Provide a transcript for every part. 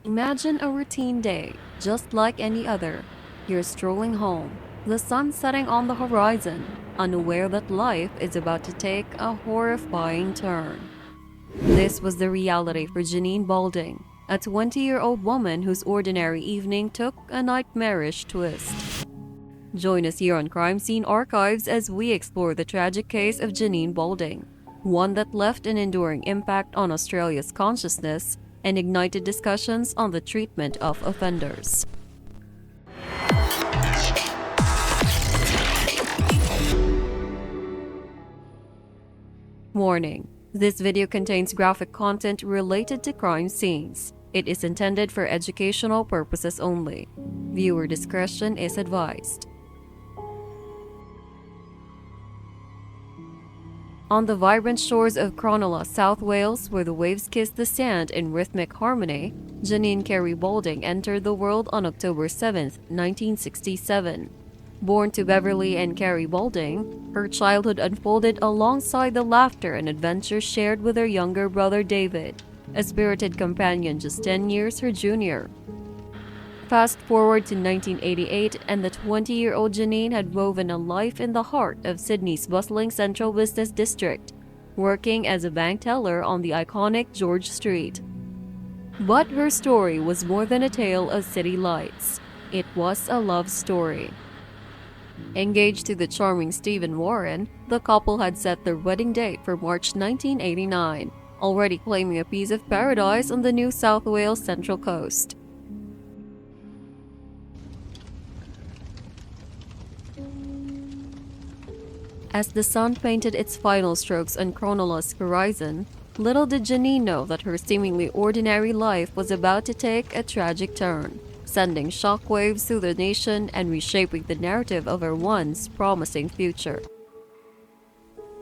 Imagine a routine day, just like any other. You're strolling home, the sun setting on the horizon, unaware that life is about to take a horrifying turn. This was the reality for Janine Balding, a 20-year-old woman whose ordinary evening took a nightmarish twist. Join us here on Crime Scene Archives as we explore the tragic case of Janine Balding, one that left an enduring impact on Australia's consciousness and ignited discussions on the treatment of offenders. Warning: this video contains graphic content related to crime scenes. It is intended for educational purposes only. Viewer discretion is advised. On the vibrant shores of Cronulla, South Wales, where the waves kiss the sand in rhythmic harmony, Janine Carey Balding entered the world on October 7, 1967. Born to Beverly and Carey Balding, her childhood unfolded alongside the laughter and adventure shared with her younger brother David, a spirited companion just 10 years her junior. Fast forward to 1988, and the 20-year-old Janine had woven a life in the heart of Sydney's bustling central business district, working as a bank teller on the iconic George Street. But her story was more than a tale of city lights. It was a love story. Engaged to the charming Stephen Warren, the couple had set their wedding date for March 1989, already claiming a piece of paradise on the New South Wales Central Coast. As the sun painted its final strokes on Cronulla's horizon, little did Janine know that her seemingly ordinary life was about to take a tragic turn, sending shockwaves through the nation and reshaping the narrative of her once promising future.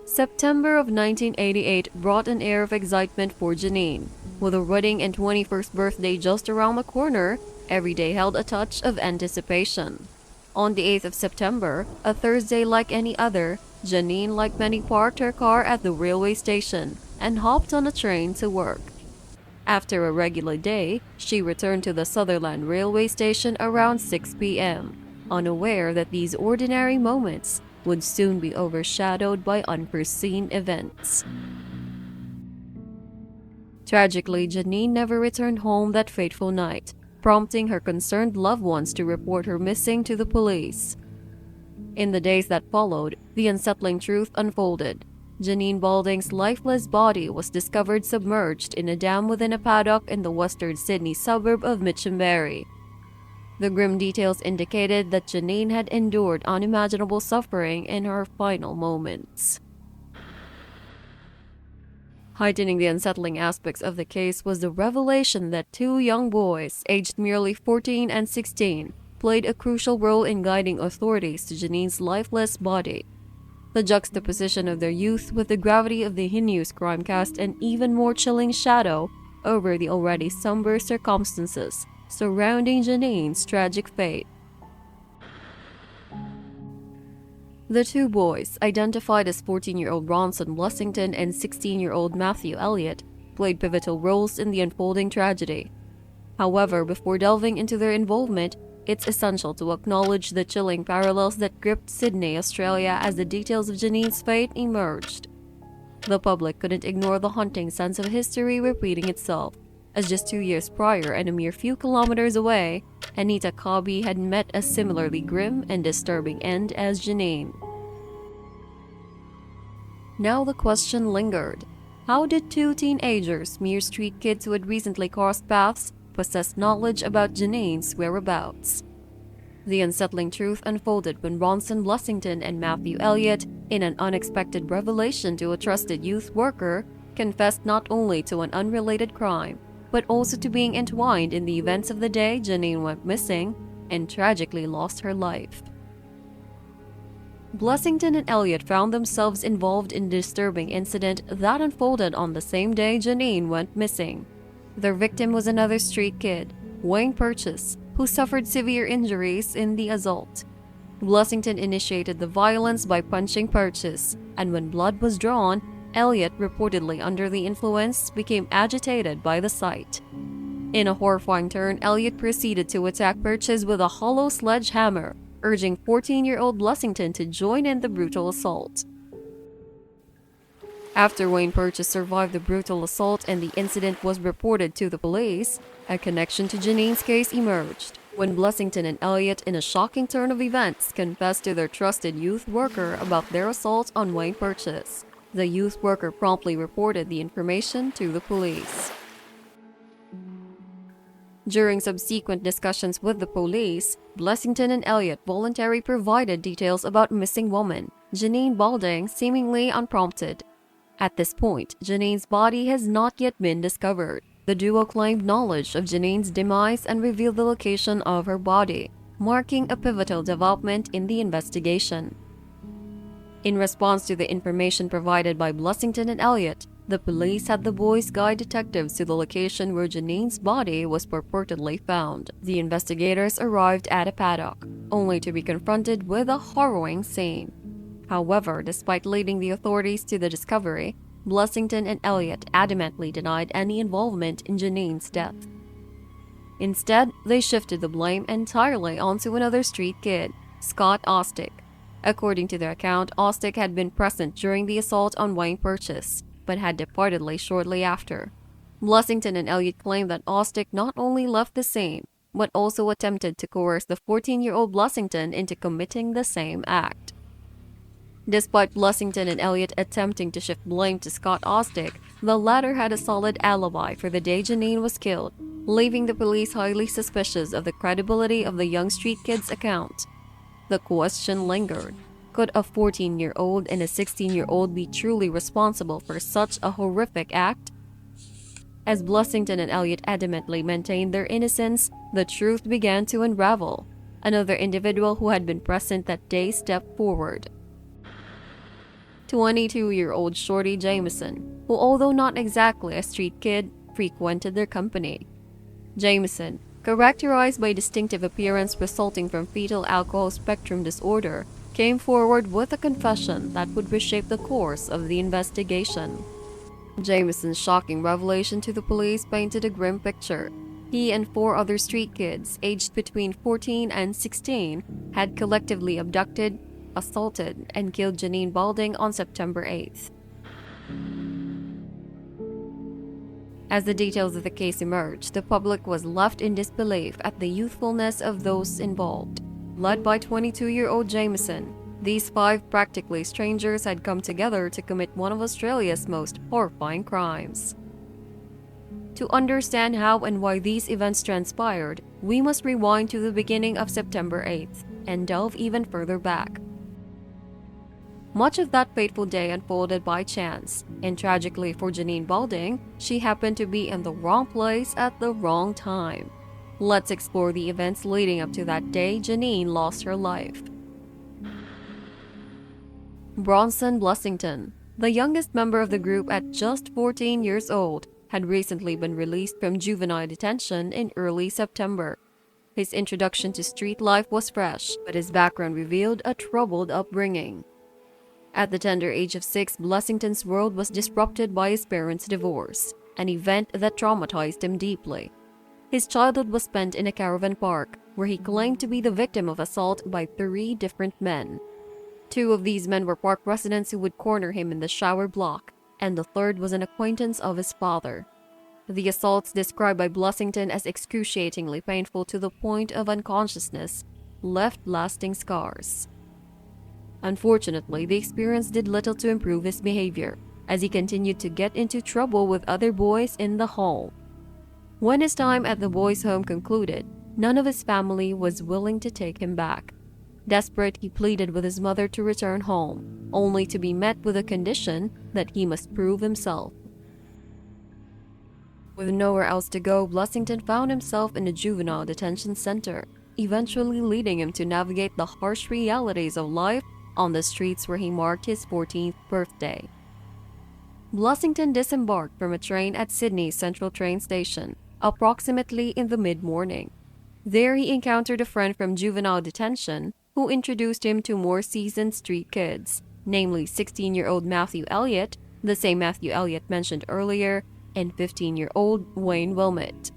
September of 1988 brought an air of excitement for Janine. With her wedding and 21st birthday just around the corner, every day held a touch of anticipation. On the 8th of September, a Thursday like any other, Janine, like many, parked her car at the railway station and hopped on a train to work. After a regular day, she returned to the Sutherland railway station around 6 p.m., unaware that these ordinary moments would soon be overshadowed by unforeseen events. Tragically, Janine never returned home that fateful night, prompting her concerned loved ones to report her missing to the police. In the days that followed, the unsettling truth unfolded. Janine Balding's lifeless body was discovered submerged in a dam within a paddock in the western Sydney suburb of Minchinbury. The grim details indicated that Janine had endured unimaginable suffering in her final moments. Heightening the unsettling aspects of the case was the revelation that two young boys, aged merely 14 and 16, played a crucial role in guiding authorities to Janine's lifeless body. The juxtaposition of their youth with the gravity of the heinous crime cast an even more chilling shadow over the already somber circumstances surrounding Janine's tragic fate. The two boys, identified as 14-year-old Bronson Blessington and 16-year-old Matthew Elliott, played pivotal roles in the unfolding tragedy. However, before delving into their involvement, it's essential to acknowledge the chilling parallels that gripped Sydney, Australia as the details of Janine's fate emerged. The public couldn't ignore the haunting sense of history repeating itself, as just 2 years prior and a mere few kilometers away, Anita Cobby had met a similarly grim and disturbing end as Janine. Now the question lingered. How did two teenagers, mere street kids who had recently crossed paths, possess knowledge about Janine's whereabouts? The unsettling truth unfolded when Bronson Blessington and Matthew Elliott, in an unexpected revelation to a trusted youth worker, confessed not only to an unrelated crime, but also to being entwined in the events of the day Janine went missing and tragically lost her life. Blessington and Elliott found themselves involved in a disturbing incident that unfolded on the same day Janine went missing. Their victim was another street kid, Wayne Purchase, who suffered severe injuries in the assault. Blessington initiated the violence by punching Purchase, and when blood was drawn, Elliott, reportedly under the influence, became agitated by the sight. In a horrifying turn, Elliot proceeded to attack Purchase with a hollow sledgehammer, urging 14-year-old Blessington to join in the brutal assault. After Wayne Purchase survived the brutal assault and the incident was reported to the police, a connection to Janine's case emerged when Blessington and Elliot, in a shocking turn of events, confessed to their trusted youth worker about their assault on Wayne Purchase. The youth worker promptly reported the information to the police. During subsequent discussions with the police, Blessington and Elliot voluntarily provided details about missing woman, Janine Balding, seemingly unprompted. At this point, Janine's body has not yet been discovered. The duo claimed knowledge of Janine's demise and revealed the location of her body, marking a pivotal development in the investigation. In response to the information provided by Blessington and Elliot, the police had the boys guide detectives to the location where Janine's body was purportedly found. The investigators arrived at a paddock, only to be confronted with a harrowing scene. However, despite leading the authorities to the discovery, Blessington and Elliot adamantly denied any involvement in Janine's death. Instead, they shifted the blame entirely onto another street kid, Scott Ostick. According to their account, Ostick had been present during the assault on Wayne Purchase, but had departed shortly after. Blessington and Elliot claimed that Ostick not only left the scene, but also attempted to coerce the 14-year-old Blessington into committing the same act. Despite Blessington and Elliot attempting to shift blame to Scott Ostick, the latter had a solid alibi for the day Janine was killed, leaving the police highly suspicious of the credibility of the young street kid's account. The question lingered. Could a 14-year-old and a 16-year-old be truly responsible for such a horrific act? As Blessington and Elliot adamantly maintained their innocence, the truth began to unravel. Another individual who had been present that day stepped forward. 22-year-old Shorty Jameson, who, although not exactly a street kid, frequented their company. Jameson, characterized by distinctive appearance resulting from fetal alcohol spectrum disorder, came forward with a confession that would reshape the course of the investigation. Jameson's shocking revelation to the police painted a grim picture. He and 4 other street kids, aged between 14 and 16, had collectively abducted, assaulted, and killed Janine Balding on September 8th. As the details of the case emerged, the public was left in disbelief at the youthfulness of those involved. Led by 22-year-old Jameson, these 5 practically strangers had come together to commit one of Australia's most horrifying crimes. To understand how and why these events transpired, we must rewind to the beginning of September 8th and delve even further back. Much of that fateful day unfolded by chance, and tragically for Janine Balding, she happened to be in the wrong place at the wrong time. Let's explore the events leading up to that day Janine lost her life. Bronson Blessington, the youngest member of the group at just 14 years old, had recently been released from juvenile detention in early September. His introduction to street life was fresh, but his background revealed a troubled upbringing. At the tender age of 6, Blessington's world was disrupted by his parents' divorce, an event that traumatized him deeply. His childhood was spent in a caravan park, where he claimed to be the victim of assault by 3 different men. 2 of these men were park residents who would corner him in the shower block, and the third was an acquaintance of his father. The assaults, described by Blessington as excruciatingly painful to the point of unconsciousness, left lasting scars. Unfortunately, the experience did little to improve his behavior, as he continued to get into trouble with other boys in the hall. When his time at the boys' home concluded, none of his family was willing to take him back. Desperate, he pleaded with his mother to return home, only to be met with a condition that he must prove himself. With nowhere else to go, Blessington found himself in a juvenile detention center, eventually leading him to navigate the harsh realities of life on the streets where he marked his 14th birthday. Blessington disembarked from a train at Sydney's Central train station, approximately in the mid-morning. There he encountered a friend from juvenile detention who introduced him to more seasoned street kids, namely 16-year-old Matthew Elliott, the same Matthew Elliott mentioned earlier, and 15-year-old Wayne Wilmot.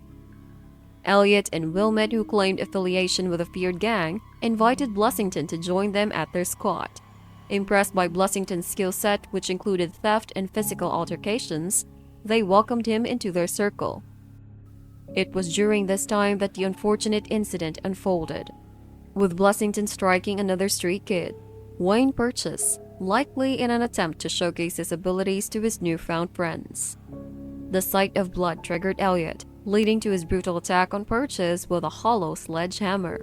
Elliot and Wilmette, who claimed affiliation with a feared gang, invited Blessington to join them at their squat. Impressed by Blessington's skill set, which included theft and physical altercations, they welcomed him into their circle. It was during this time that the unfortunate incident unfolded, with Blessington striking another street kid, Wayne Purchase, likely in an attempt to showcase his abilities to his newfound friends. The sight of blood triggered Elliot, leading to his brutal attack on Purchase with a hollow sledgehammer.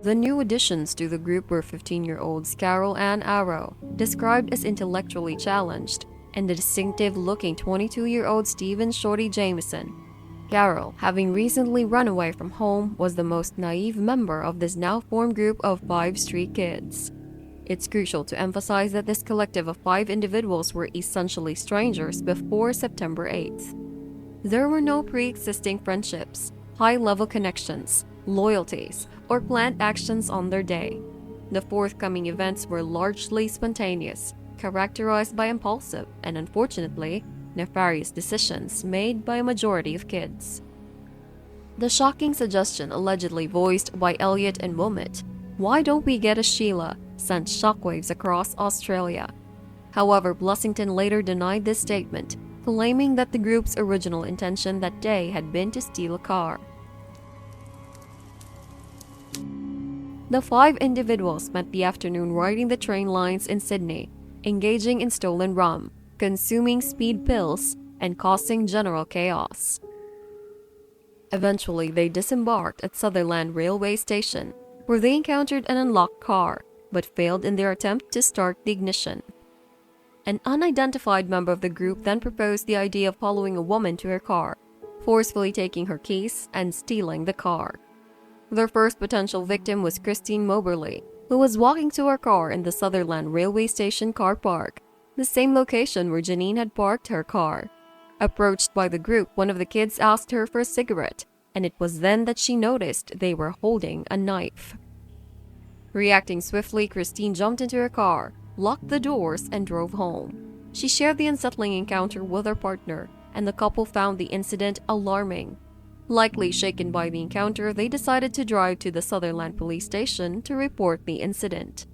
The new additions to the group were 15-year-olds Carol Ann Arrow, described as intellectually challenged, and the distinctive-looking 22-year-old Stephen Shorty Jameson. Carol, having recently run away from home, was the most naive member of this now-formed group of 5 street kids. It's crucial to emphasize that this collective of 5 individuals were essentially strangers before September 8th. There were no pre-existing friendships, high-level connections, loyalties, or planned actions on their day. The forthcoming events were largely spontaneous, characterized by impulsive and, unfortunately, nefarious decisions made by a majority of kids. The shocking suggestion allegedly voiced by Elliot and Wilmette, "Why don't we get a Sheila?" sent shockwaves across Australia. However, Blessington later denied this statement, claiming that the group's original intention that day had been to steal a car. The 5 individuals spent the afternoon riding the train lines in Sydney, engaging in stolen rum, consuming speed pills, and causing general chaos. Eventually, they disembarked at Sutherland Railway Station, where they encountered an unlocked car, but failed in their attempt to start the ignition. An unidentified member of the group then proposed the idea of following a woman to her car, forcefully taking her keys and stealing the car. Their first potential victim was Christine Moberly, who was walking to her car in the Sutherland Railway Station car park, the same location where Janine had parked her car. Approached by the group, one of the kids asked her for a cigarette, and it was then that she noticed they were holding a knife. Reacting swiftly, Christine jumped into her car, locked the doors, and drove home. She shared the unsettling encounter with her partner, and the couple found the incident alarming. Likely shaken by the encounter, they decided to drive to the Sutherland police station to report the incident.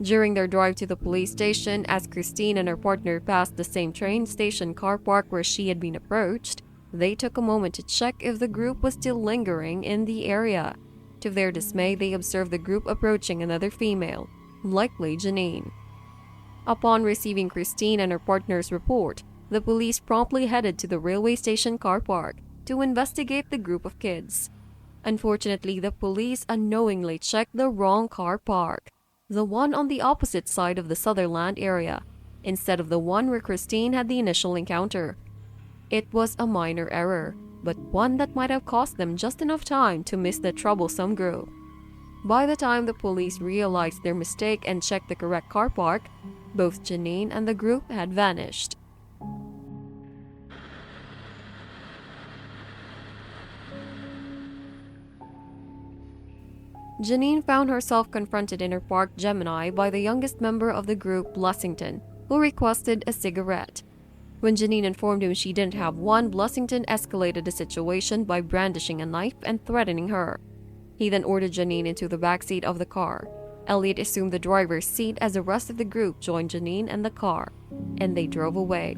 During their drive to the police station, as Christine and her partner passed the same train station car park where she had been approached, they took a moment to check if the group was still lingering in the area. To their dismay, they observed the group approaching another female, likely Janine. Upon receiving Christine and her partner's report, the police promptly headed to the railway station car park to investigate the group of kids. Unfortunately, the police unknowingly checked the wrong car park, the one on the opposite side of the Sutherland area, instead of the one where Christine had the initial encounter. It was a minor error, but one that might have cost them just enough time to miss the troublesome group. By the time the police realized their mistake and checked the correct car park, both Janine and the group had vanished. Janine found herself confronted in her parked Gemini by the youngest member of the group, Blessington, who requested a cigarette. When Janine informed him she didn't have one, Blessington escalated the situation by brandishing a knife and threatening her. He then ordered Janine into the backseat of the car. Elliot assumed the driver's seat as the rest of the group joined Janine and the car, and they drove away.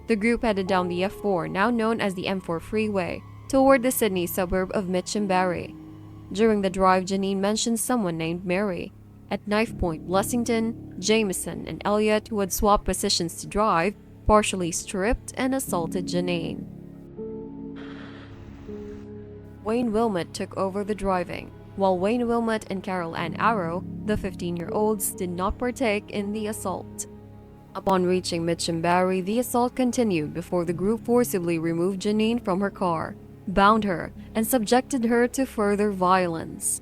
The group headed down the F4, now known as the M4 freeway, toward the Sydney suburb of Minchinbury. During the drive, Janine mentioned someone named Mary. At knife point, Blessington, Jameson, and Elliot, who had swapped positions to drive, partially stripped and assaulted Janine. Wayne Wilmette took over the driving, while Wayne Wilmette and Carol Ann Arrow, the 15-year-olds, did not partake in the assault. Upon reaching Minchinbury, the assault continued before the group forcibly removed Janine from her car, bound her, and subjected her to further violence.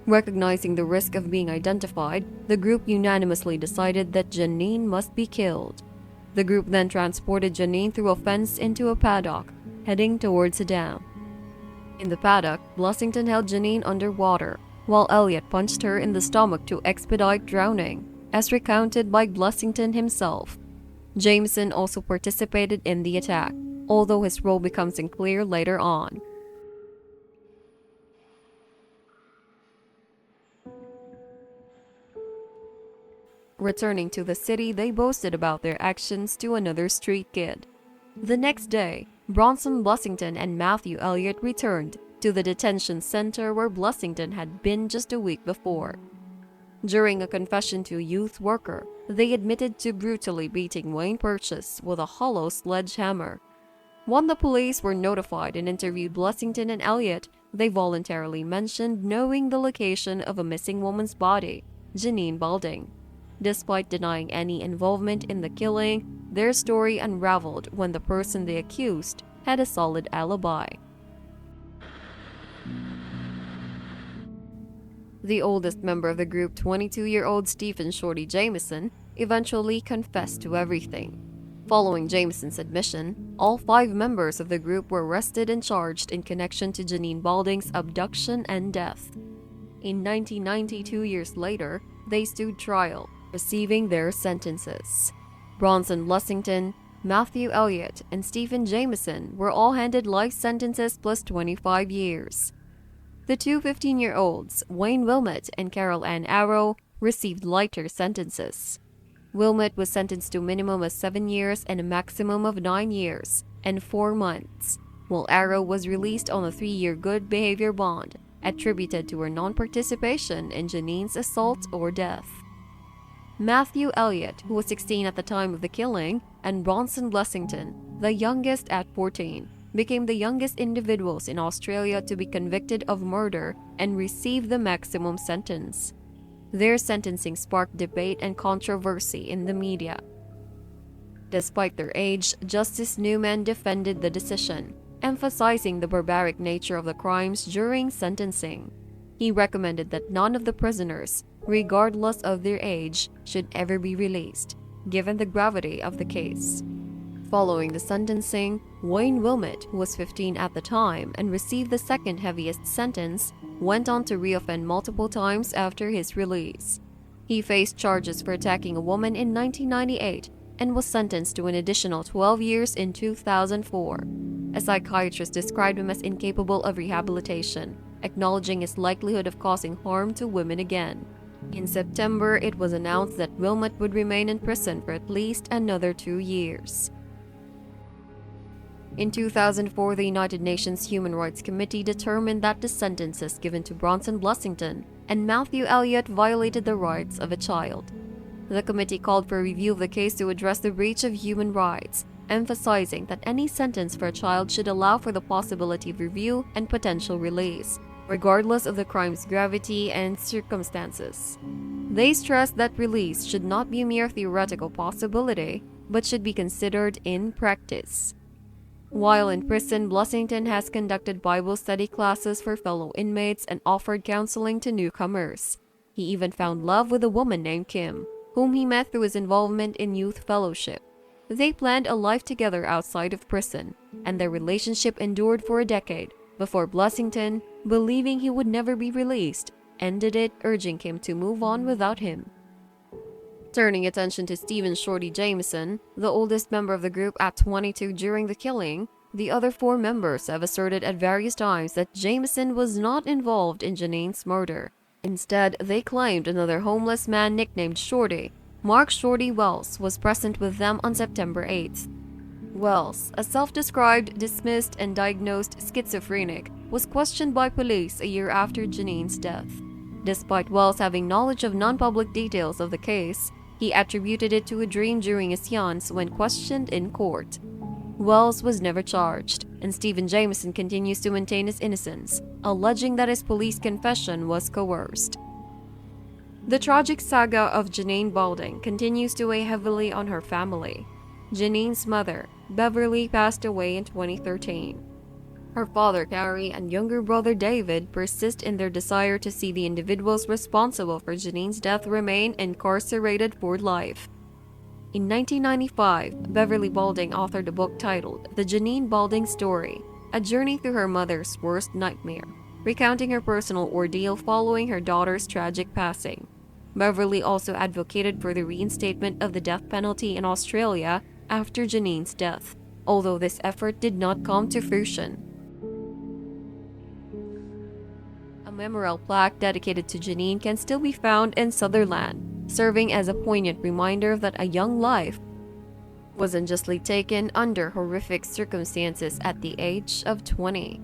Recognizing the risk of being identified, the group unanimously decided that Janine must be killed. The group then transported Janine through a fence into a paddock, heading towards a dam. In the paddock, Blessington held Janine underwater, while Elliot punched her in the stomach to expedite drowning, as recounted by Blessington himself. Jameson also participated in the attack, although his role becomes unclear later on. Returning to the city, they boasted about their actions to another street kid. The next day, Bronson Blessington and Matthew Elliott returned to the detention center where Blessington had been just a week before. During a confession to a youth worker, they admitted to brutally beating Wayne Purchase with a hollow sledgehammer. When the police were notified and interviewed Blessington and Elliott, they voluntarily mentioned knowing the location of a missing woman's body, Janine Balding. Despite denying any involvement in the killing, their story unraveled when the person they accused had a solid alibi. The oldest member of the group, 22-year-old Stephen "Shorty" Jameson, eventually confessed to everything. Following Jameson's admission, all 5 members of the group were arrested and charged in connection to Janine Balding's abduction and death. In 1990, 2 years later, they stood trial, receiving their sentences. Bronson Blessington, Matthew Elliott, and Stephen Jameson were all handed life sentences plus 25 years. The two 15-year-olds, Wayne Wilmot and Carol Ann Arrow, received lighter sentences. Wilmot was sentenced to a minimum of 7 years and a maximum of 9 years and 4 months, while Arrow was released on a 3-year good behavior bond, attributed to her non-participation in Janine's assault or death. Matthew Elliott, who was 16 at the time of the killing, and Bronson Blessington, the youngest at 14, became the youngest individuals in Australia to be convicted of murder and receive the maximum sentence. Their sentencing sparked debate and controversy in the media. Despite their age, Justice Newman defended the decision, emphasizing the barbaric nature of the crimes during sentencing. He recommended that none of the prisoners, regardless of their age, should ever be released, given the gravity of the case. Following the sentencing, Wayne Wilmot, who was 15 at the time and received the second heaviest sentence, went on to reoffend multiple times after his release. He faced charges for attacking a woman in 1998 and was sentenced to an additional 12 years in 2004. A psychiatrist described him as incapable of rehabilitation, acknowledging his likelihood of causing harm to women again. In September, it was announced that Wilmot would remain in prison for at least another 2 years. In 2004, the United Nations Human Rights Committee determined that the sentences given to Bronson Blessington and Matthew Elliott violated the rights of a child. The committee called for a review of the case to address the breach of human rights, emphasizing that any sentence for a child should allow for the possibility of review and potential release, regardless of the crime's gravity and circumstances. They stressed that release should not be a mere theoretical possibility, but should be considered in practice. While in prison, Blessington has conducted Bible study classes for fellow inmates and offered counseling to newcomers. He even found love with a woman named Kim, whom he met through his involvement in youth fellowship. They planned a life together outside of prison, and their relationship endured for a decade before Blessington, believing he would never be released, ended it, urging him to move on without him. Turning attention to Stephen "Shorty" Jameson, the oldest member of the group at 22 during the killing, the other 4 members have asserted at various times that Jameson was not involved in Janine's murder. Instead, they claimed another homeless man nicknamed Shorty, Mark "Shorty" Wells, was present with them on September 8th. Wells, a self-described, dismissed, and diagnosed schizophrenic, was questioned by police a year after Janine's death. Despite Wells having knowledge of non-public details of the case, he attributed it to a dream during his seance when questioned in court. Wells was never charged, and Stephen Jameson continues to maintain his innocence, alleging that his police confession was coerced. The tragic saga of Janine Balding continues to weigh heavily on her family. Janine's mother, Beverly, passed away in 2013. Her father, Carrie, and younger brother, David, persist in their desire to see the individuals responsible for Janine's death remain incarcerated for life. In 1995, Beverly Balding authored a book titled The Janine Balding Story, a journey through her mother's worst nightmare, recounting her personal ordeal following her daughter's tragic passing. Beverly also advocated for the reinstatement of the death penalty in Australia after Janine's death, although this effort did not come to fruition. A memorial plaque dedicated to Janine can still be found in Sutherland, serving as a poignant reminder that a young life was unjustly taken under horrific circumstances at the age of 20.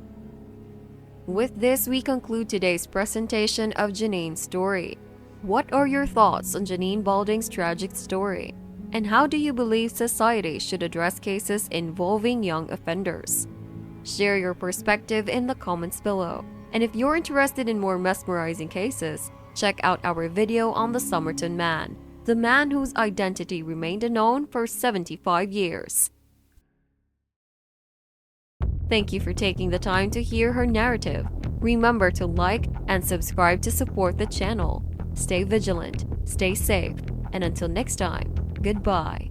With this, we conclude today's presentation of Janine's story. What are your thoughts on Janine Balding's tragic story? And how do you believe society should address cases involving young offenders? Share your perspective in the comments below. And if you're interested in more mesmerizing cases, check out our video on the Somerton Man, the man whose identity remained unknown for 75 years. Thank you for taking the time to hear her narrative. Remember to like and subscribe to support the channel. Stay vigilant, stay safe, and until next time, goodbye.